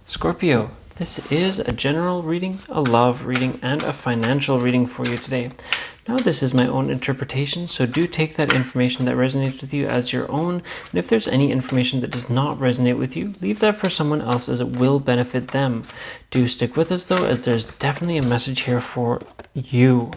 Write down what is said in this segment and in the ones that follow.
Scorpio, this is a general reading, a love reading, and a financial reading for you today. Now, this is my own interpretation, so do take that information that resonates with you as your own. And if there's any information that does not resonate with you, leave that for someone else as it will benefit them. Do stick with us though, as there's definitely a message here for you.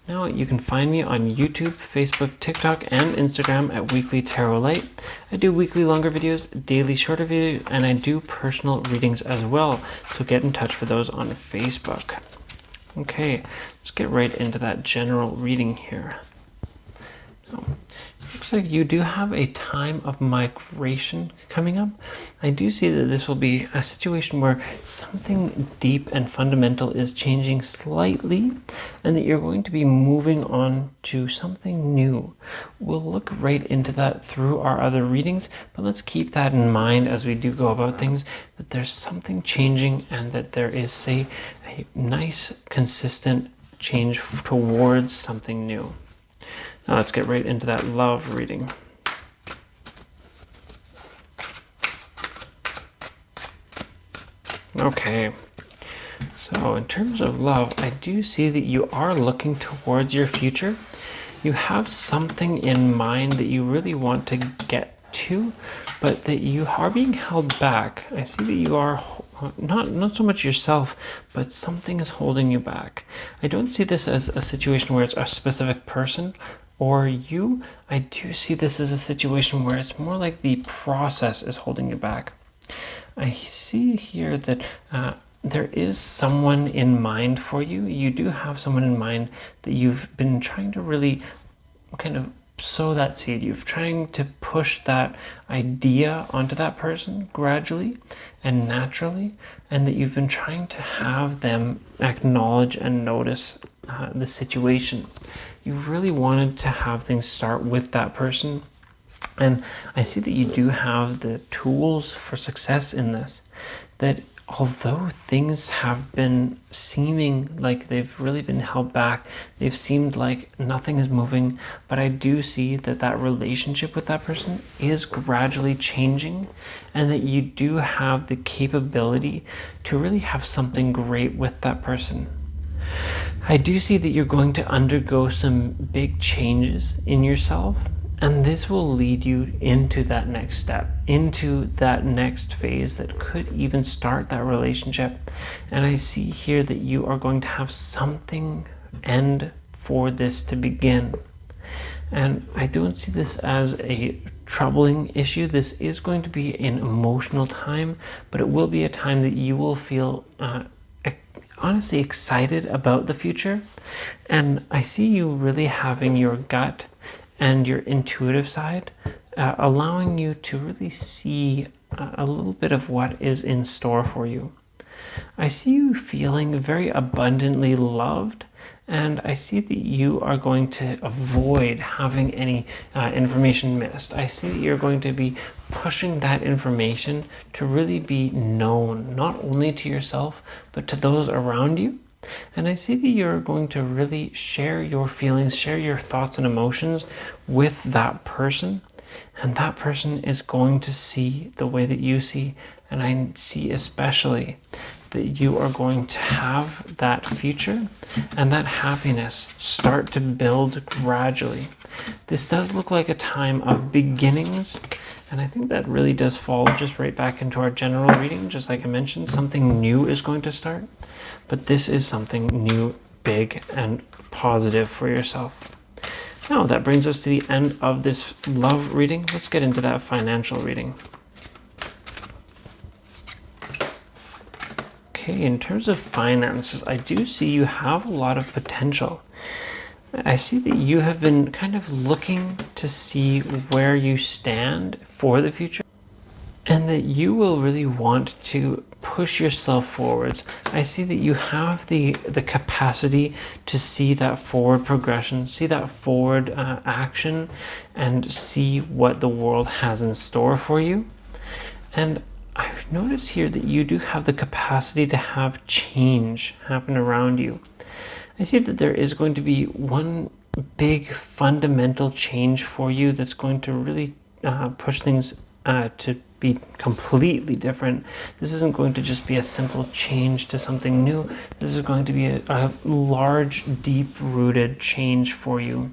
Now, you can find me on YouTube, Facebook, TikTok, and Instagram at Weekly Tarot Light. I do weekly longer videos, daily shorter videos, and I do personal readings as well. So get in touch for those on Facebook. Okay, let's get right into that general reading here. Now, looks like you do have a time of migration coming up. I do see that this will be a situation where something deep and fundamental is changing slightly, and that you're going to be moving on to something new. We'll look right into that through our other readings, but let's keep that in mind as we do go about things, that there's something changing and that there is, say, a nice, consistent change towards something new. Now let's get right into that love reading. Okay, so in terms of love, I do see that you are looking towards your future. You have something in mind that you really want to get to, but that you are being held back. I see that you are not so much yourself, but something is holding you back. I don't see this as a situation where it's a specific person or you. I do see this as a situation where it's more like the process is holding you back. I see here that there is someone in mind for you. You do have someone in mind that you've been trying to really kind of sow that seed. You've trying to push that idea onto that person gradually and naturally, and that you've been trying to have them acknowledge and notice the situation. You really wanted to have things start with that person. And I see that you do have the tools for success in this. That although things have been seeming like they've really been held back, they've seemed like nothing is moving, but I do see that that relationship with that person is gradually changing, and that you do have the capability to really have something great with that person. I do see that you're going to undergo some big changes in yourself, and this will lead you into that next step, into that next phase that could even start that relationship. And I see here that you are going to have something end for this to begin. And I don't see this as a troubling issue. This is going to be an emotional time, but it will be a time that you will feel honestly excited about the future. And I see you really having your gut and your intuitive side allowing you to really see a little bit of what is in store for you. I see you feeling very abundantly loved, and I see that you are going to avoid having any information missed. I see that you're going to be pushing that information to really be known, not only to yourself, but to those around you. And I see that you're going to really share your feelings, share your thoughts and emotions with that person. And that person is going to see the way that you see. And I see especially that you are going to have that future and that happiness start to build gradually. This does look like a time of beginnings. And I think that really does fall just right back into our general reading. Just like I mentioned, something new is going to start. But this is something new, big, and positive for yourself. Now, that brings us to the end of this love reading. Let's get into that financial reading. Okay, in terms of finances, I do see you have a lot of potential. I see that you have been kind of looking to see where you stand for the future, and that you will really want to push yourself forwards. I see that you have the capacity to see that forward progression, see that forward action, and see what the world has in store for you. And I've noticed here that you do have the capacity to have change happen around you. I see that there is going to be one big fundamental change for you that's going to really push things to be completely different. This isn't going to just be a simple change to something new. This is going to be a large, deep-rooted change for you.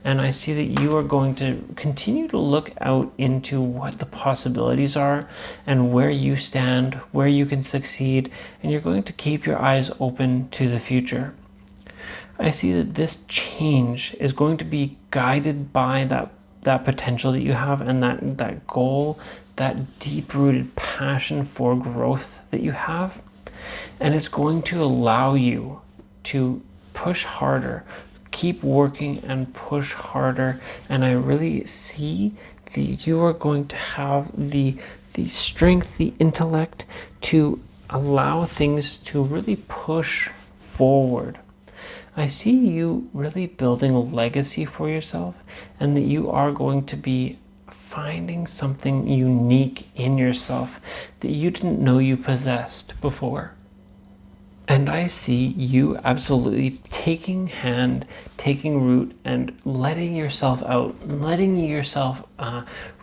And I see that you are going to continue to look out into what the possibilities are and where you stand, where you can succeed, and you're going to keep your eyes open to the future. I see that this change is going to be guided by that potential that you have and that goal, that deep-rooted passion for growth that you have. And it's going to allow you to push harder, keep working and push harder. And I really see that you are going to have the strength, the intellect to allow things to really push forward. I see you really building a legacy for yourself, and that you are going to be finding something unique in yourself that you didn't know you possessed before. And I see you absolutely taking root and letting yourself out, letting yourself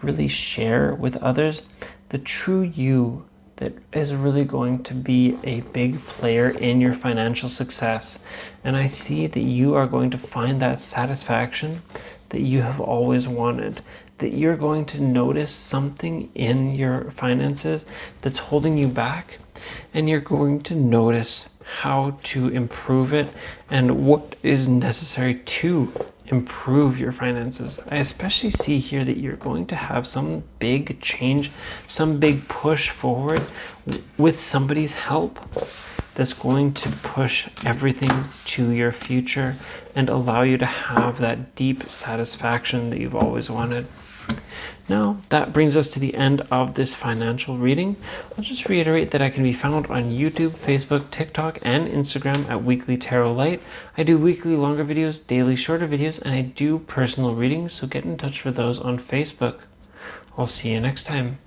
really share with others the true you that is really going to be a big player in your financial success. And I see that you are going to find that satisfaction that you have always wanted, that you're going to notice something in your finances that's holding you back, and you're going to notice how to improve it and what is necessary to improve your finances. I especially see here that you're going to have some big change, some big push forward with somebody's help that's going to push everything to your future and allow you to have that deep satisfaction that you've always wanted. Now, that brings us to the end of this financial reading. I'll just reiterate that I can be found on YouTube, Facebook, TikTok, and Instagram at Weekly Tarot Light. I do weekly longer videos, daily shorter videos, and I do personal readings, so get in touch for those on Facebook. I'll see you next time.